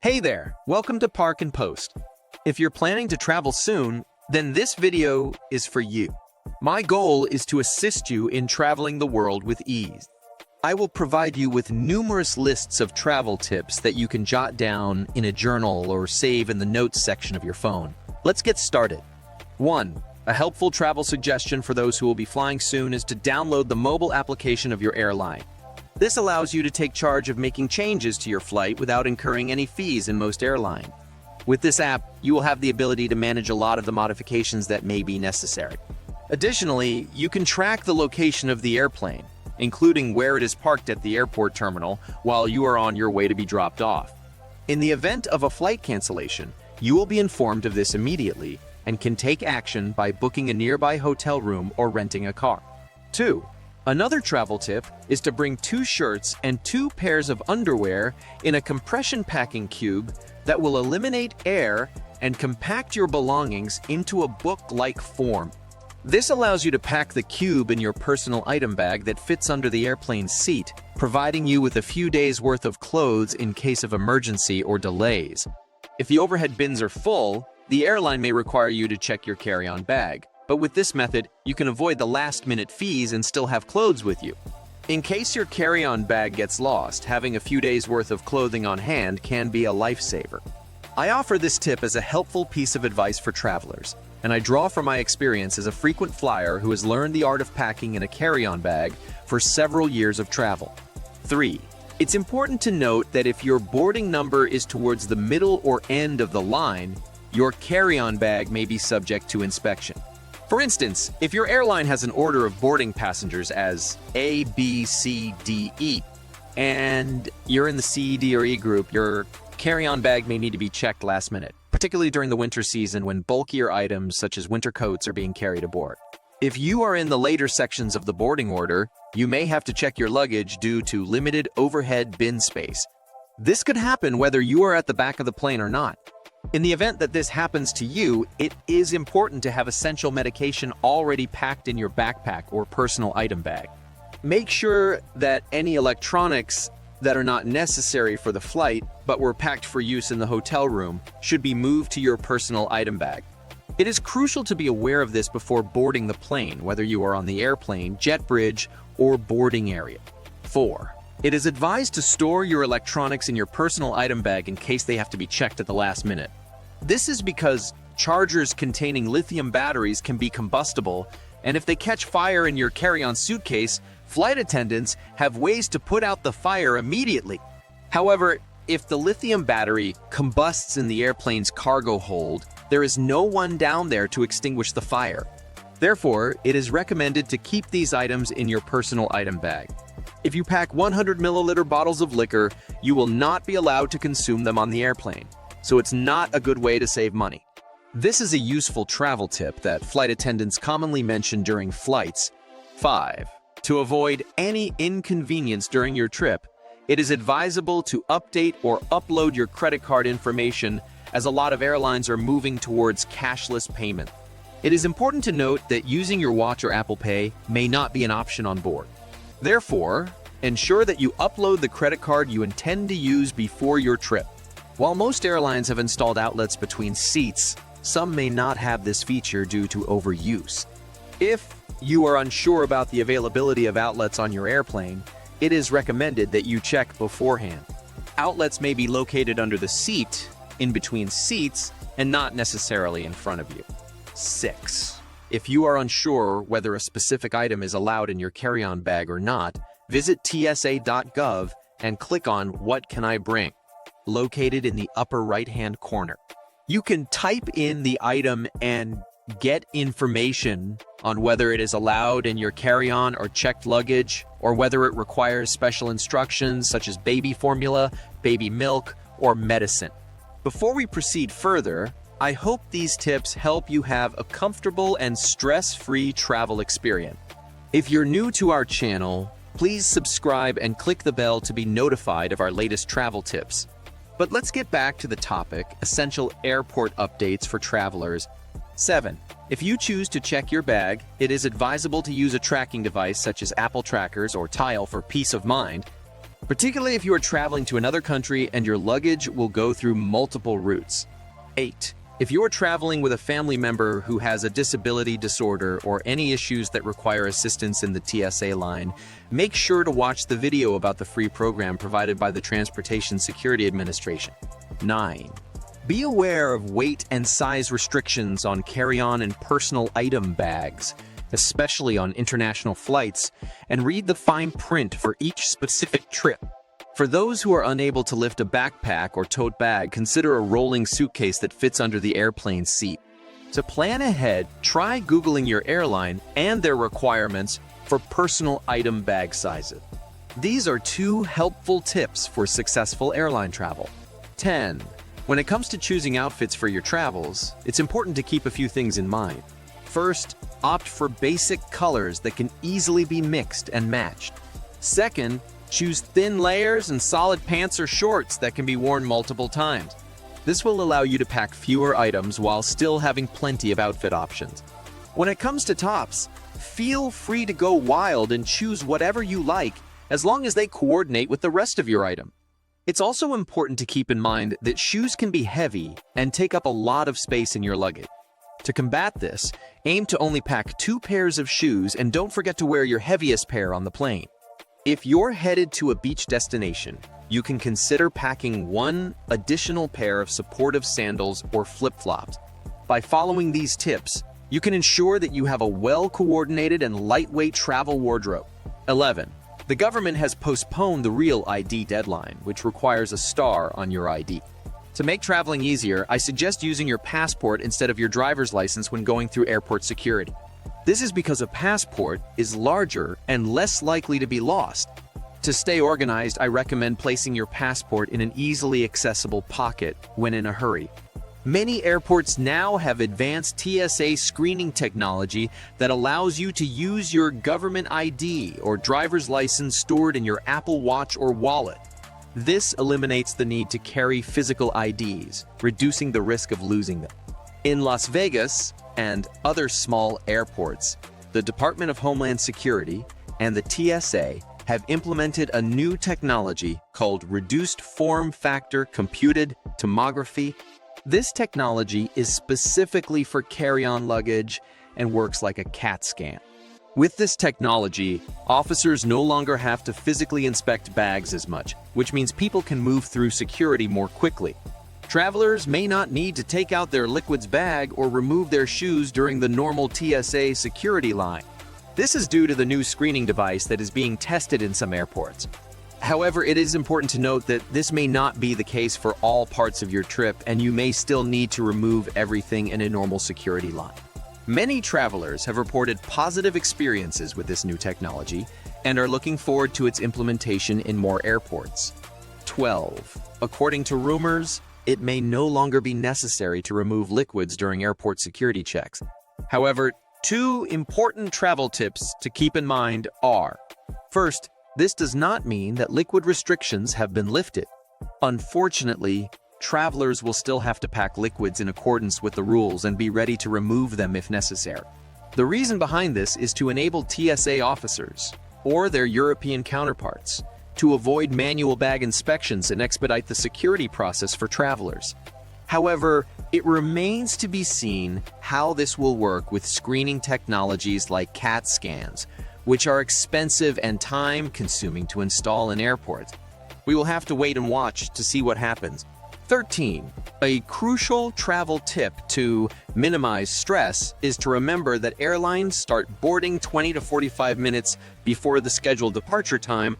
Hey there, welcome to Park and Post. If you're planning to travel soon, then this video is for you. My goal is to assist you in traveling the world with ease. I will provide you with numerous lists of travel tips that you can jot down in a journal or save in the notes section of your phone. Let's get started. 1. A helpful travel suggestion for those who will be flying soon is to download the mobile application of your airline. This allows you to take charge of making changes to your flight without incurring any fees in most airlines. With this app, you will have the ability to manage a lot of the modifications that may be necessary. Additionally, you can track the location of the airplane, including where it is parked at the airport terminal while you are on your way to be dropped off. In the event of a flight cancellation, you will be informed of this immediately and can take action by booking a nearby hotel room or renting a car. 2. Another travel tip is to bring 2 shirts and 2 pairs of underwear in a compression packing cube that will eliminate air and compact your belongings into a book-like form. This allows you to pack the cube in your personal item bag that fits under the airplane's seat, providing you with a few days' worth of clothes in case of emergency or delays. If the overhead bins are full, the airline may require you to check your carry-on bag. But with this method, you can avoid the last-minute fees and still have clothes with you. In case your carry-on bag gets lost, having a few days' worth of clothing on hand can be a lifesaver. I offer this tip as a helpful piece of advice for travelers, and I draw from my experience as a frequent flyer who has learned the art of packing in a carry-on bag for several years of travel. 3. It's important to note that if your boarding number is towards the middle or end of the line, your carry-on bag may be subject to inspection. For instance, if your airline has an order of boarding passengers as A, B, C, D, E, and you're in the C, D, or E group, your carry-on bag may need to be checked last minute, particularly during the winter season when bulkier items such as winter coats are being carried aboard. If you are in the later sections of the boarding order, you may have to check your luggage due to limited overhead bin space. This could happen whether you are at the back of the plane or not. In the event that this happens to you, it is important to have essential medication already packed in your backpack or personal item bag. Make sure that any electronics that are not necessary for the flight but were packed for use in the hotel room should be moved to your personal item bag. It is crucial to be aware of this before boarding the plane, whether you are on the airplane, jet bridge, or boarding area. 4. It is advised to store your electronics in your personal item bag in case they have to be checked at the last minute. This is because chargers containing lithium batteries can be combustible, and if they catch fire in your carry-on suitcase, flight attendants have ways to put out the fire immediately. However, if the lithium battery combusts in the airplane's cargo hold, there is no one down there to extinguish the fire. Therefore, it is recommended to keep these items in your personal item bag. If you pack 100-milliliter bottles of liquor, you will not be allowed to consume them on the airplane, so it's not a good way to save money. This is a useful travel tip that flight attendants commonly mention during flights. 5. To avoid any inconvenience during your trip, it is advisable to update or upload your credit card information, as a lot of airlines are moving towards cashless payment. It is important to note that using your watch or Apple Pay may not be an option on board. Therefore, ensure that you upload the credit card you intend to use before your trip. While most airlines have installed outlets between seats, some may not have this feature due to overuse. If you are unsure about the availability of outlets on your airplane, it is recommended that you check beforehand. Outlets may be located under the seat, in between seats, and not necessarily in front of you. 6. If you are unsure whether a specific item is allowed in your carry-on bag or not, visit tsa.gov and click on "What can I bring?" located in the upper right-hand corner. You can type in the item and get information on whether it is allowed in your carry-on or checked luggage, or whether it requires special instructions such as baby formula, baby milk, or medicine. Before we proceed further, I hope these tips help you have a comfortable and stress-free travel experience. If you're new to our channel, please subscribe and click the bell to be notified of our latest travel tips. But let's get back to the topic, essential airport updates for travelers. 7. If you choose to check your bag, it is advisable to use a tracking device such as Apple trackers or Tile for peace of mind. particularly if you are traveling to another country and your luggage will go through multiple routes. 8. If you are traveling with a family member who has a disability disorder or any issues that require assistance in the TSA line, make sure to watch the video about the free program provided by the Transportation Security Administration. 9. Be aware of weight and size restrictions on carry-on and personal item bags, especially on international flights, and read the fine print for each specific trip. For those who are unable to lift a backpack or tote bag, consider a rolling suitcase that fits under the airplane seat. To plan ahead, try Googling your airline and their requirements for personal item bag sizes. These are 2 helpful tips for successful airline travel. 10. When it comes to choosing outfits for your travels, it's important to keep a few things in mind. First, opt for basic colors that can easily be mixed and matched. Second, choose thin layers and solid pants or shorts that can be worn multiple times. This will allow you to pack fewer items while still having plenty of outfit options. When it comes to tops, feel free to go wild and choose whatever you like, as long as they coordinate with the rest of your item. It's also important to keep in mind that shoes can be heavy and take up a lot of space in your luggage. To combat this, aim to only pack 2 pairs of shoes and don't forget to wear your heaviest pair on the plane. If you're headed to a beach destination, you can consider packing 1 additional pair of supportive sandals or flip-flops. By following these tips, you can ensure that you have a well-coordinated and lightweight travel wardrobe. 11. The government has postponed the real ID deadline, which requires a star on your ID. To make traveling easier, I suggest using your passport instead of your driver's license when going through airport security. This is because a passport is larger and less likely to be lost. To stay organized, I recommend placing your passport in an easily accessible pocket when in a hurry. Many airports now have advanced TSA screening technology that allows you to use your government ID or driver's license stored in your Apple Watch or wallet. This eliminates the need to carry physical IDs, reducing the risk of losing them. In Las Vegas and other small airports, the Department of Homeland Security and the TSA have implemented a new technology called Reduced Form Factor Computed Tomography. This technology is specifically for carry-on luggage and works like a CAT scan. With this technology, officers no longer have to physically inspect bags as much, which means people can move through security more quickly. Travelers may not need to take out their liquids bag or remove their shoes during the normal TSA security line. This is due to the new screening device that is being tested in some airports. However, it is important to note that this may not be the case for all parts of your trip, and you may still need to remove everything in a normal security line. Many travelers have reported positive experiences with this new technology and are looking forward to its implementation in more airports. 12. According to rumors, it may no longer be necessary to remove liquids during airport security checks. However, 2 important travel tips to keep in mind are: first, this does not mean that liquid restrictions have been lifted. Unfortunately, travelers will still have to pack liquids in accordance with the rules and be ready to remove them if necessary. The reason behind this is to enable TSA officers, or their European counterparts, to avoid manual bag inspections and expedite the security process for travelers. However, it remains to be seen how this will work with screening technologies like CAT scans, which are expensive and time-consuming to install in airports. We will have to wait and watch to see what happens. 13. A crucial travel tip to minimize stress is to remember that airlines start boarding 20 to 45 minutes before the scheduled departure time.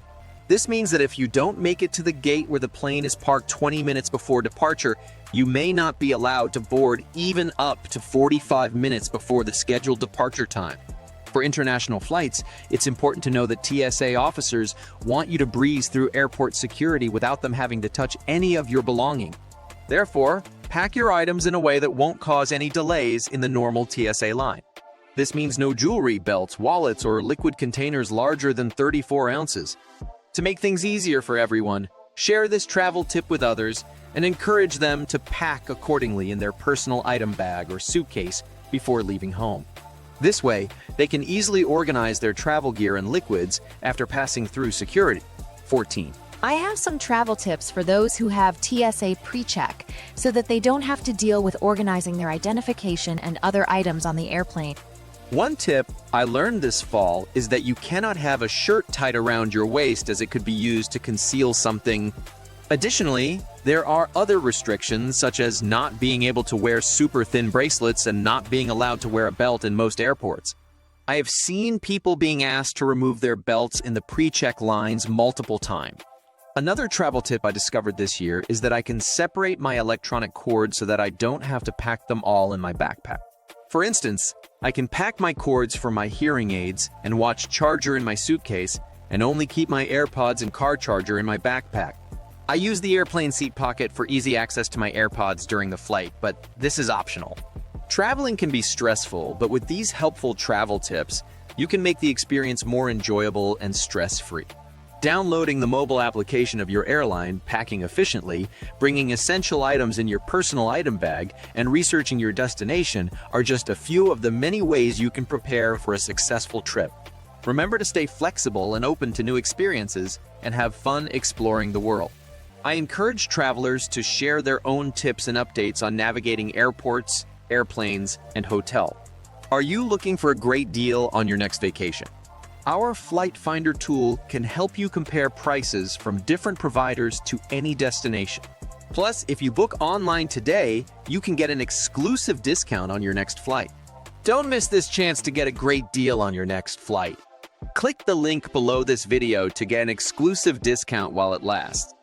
This means that if you don't make it to the gate where the plane is parked 20 minutes before departure, you may not be allowed to board even up to 45 minutes before the scheduled departure time. For international flights, it's important to know that TSA officers want you to breeze through airport security without them having to touch any of your belongings. Therefore, pack your items in a way that won't cause any delays in the normal TSA line. This means no jewelry, belts, wallets, or liquid containers larger than 34 ounces. To make things easier for everyone, share this travel tip with others and encourage them to pack accordingly in their personal item bag or suitcase before leaving home. This way, they can easily organize their travel gear and liquids after passing through security. 14. I have some travel tips for those who have TSA pre-check so that they don't have to deal with organizing their identification and other items on the airplane. One tip I learned this fall is that you cannot have a shirt tied around your waist as it could be used to conceal something. Additionally, there are other restrictions such as not being able to wear super thin bracelets and not being allowed to wear a belt in most airports. I have seen people being asked to remove their belts in the pre-check lines multiple times. Another travel tip I discovered this year is that I can separate my electronic cords so that I don't have to pack them all in my backpack. For instance, I can pack my cords for my hearing aids and watch charger in my suitcase and only keep my AirPods and car charger in my backpack. I use the airplane seat pocket for easy access to my AirPods during the flight, but this is optional. Traveling can be stressful, but with these helpful travel tips, you can make the experience more enjoyable and stress-free. Downloading the mobile application of your airline, packing efficiently, bringing essential items in your personal item bag, and researching your destination are just a few of the many ways you can prepare for a successful trip. Remember to stay flexible and open to new experiences and have fun exploring the world. I encourage travelers to share their own tips and updates on navigating airports, airplanes, and hotels. Are you looking for a great deal on your next vacation? Our Flight Finder tool can help you compare prices from different providers to any destination. Plus, if you book online today, you can get an exclusive discount on your next flight. Don't miss this chance to get a great deal on your next flight. Click the link below this video to get an exclusive discount while it lasts.